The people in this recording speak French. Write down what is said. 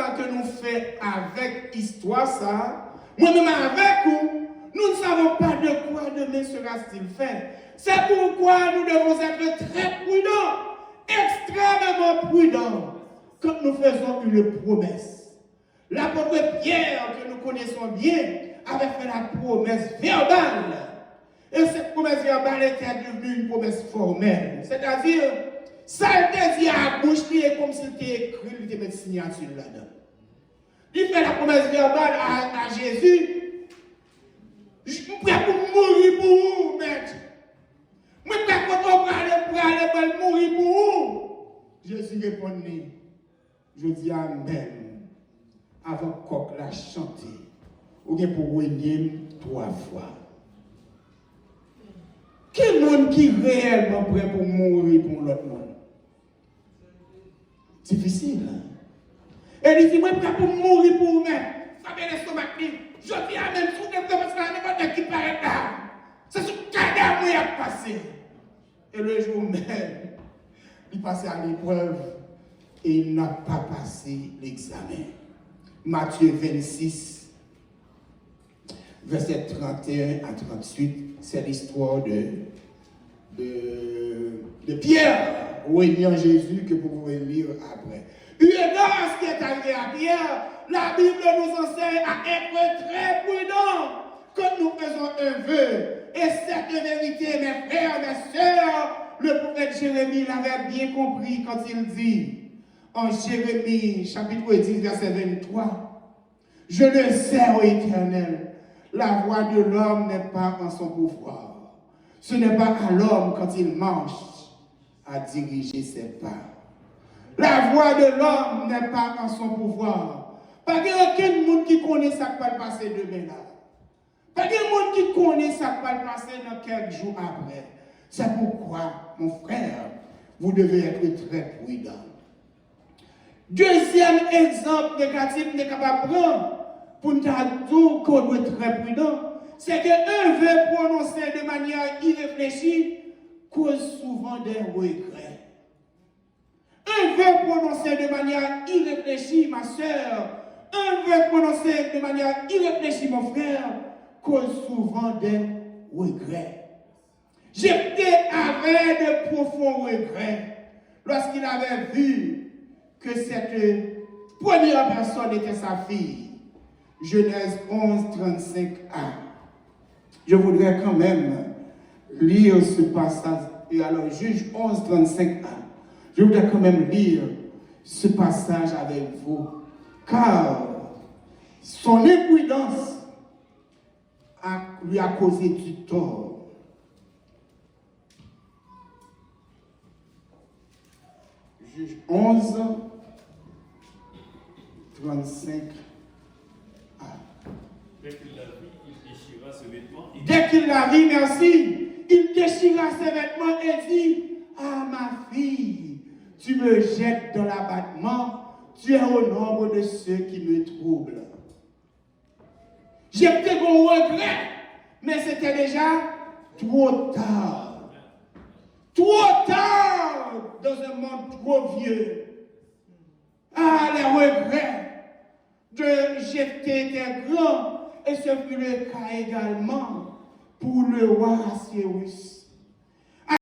ça que nous faisons avec l'histoire, ça, moi-même avec vous, nous ne savons pas de quoi demain sera-t-il fait. C'est pourquoi nous devons être très prudents, extrêmement prudents, quand nous faisons une promesse. L'apôtre Pierre, que nous connaissons bien, avait fait la promesse verbale. Et cette promesse verbale était devenue une promesse formelle. C'est-à-dire, ça était dit à la bouche, comme s'il était écrit, il était mis signature là-dedans. Il fait la promesse verbale à Jésus. Je suis prêt pour mourir pour vous, maître. Je suis prêt pour aller mourir pour vous. Jésus répondit, je dis Amen. Avant coq la chanter, ou bien pour régner 3 fois. Quel monde qui est réellement prêt pour mourir pour l'autre monde? Difficile. Hein? Et il dit, moi, je suis prêt pour mourir pour vous-même. Ça vient l'estomac. Je dis Amen. Sous des parce que n'importe qui paraît là. C'est ce cadavre qui a passé. Et le jour même, il passait à l'épreuve et il n'a pas passé l'examen. Matthieu 26, verset 31 à 38, c'est l'histoire de Pierre, régnant Jésus, que vous pouvez lire après. Eu égard à ce qui est arrivé à Pierre, la Bible nous enseigne à être très prudents quand nous faisons un vœu. Et cette vérité, mes frères, mes sœurs, le prophète Jérémie l'avait bien compris quand il dit, en Jérémie, chapitre 10, verset 23, « Je le sais, ô Éternel, la voix de l'homme n'est pas en son pouvoir. Ce n'est pas à l'homme, quand il marche, à diriger ses pas. La voix de l'homme n'est pas en son pouvoir. Pas qu'il y a aucun monde qui connaît ça qui va passer demain là. Pas qu'il y a monde qui connaît ça qui va passer dans quelques jours après. C'est pourquoi, mon frère, vous devez être très prudent. Deuxième exemple négatif n'est capable de prendre pour nous dire qu'on doit être très prudent, c'est qu'un vœu prononcé de manière irréfléchie cause souvent des regrets. Un vœu prononcé de manière irréfléchie, ma soeur, un vœu prononcé de manière irréfléchie, mon frère, cause souvent des regrets. J'étais avec de profonds regrets lorsqu'il avait vu que cette première personne était sa fille. Genèse 11, 35a. Je voudrais quand même lire ce passage. Et alors, Juge 11, 35a. Je voudrais quand même lire ce passage avec vous. Car son imprudence lui a causé du tort. Juge 11, 35. Dès qu'il l'a vu, il déchira ses vêtements. Dès qu'il l'a vu, merci, il déchira ses vêtements et dit, ah ma fille, tu me jettes dans l'abattement, tu es au nombre de ceux qui me troublent. J'ai peut-être un regret, mais c'était déjà trop tard. Trop tard dans un monde trop vieux. Ah, les regrets de jeter des grands. Et ce fut le cas également pour le roi Assuérus.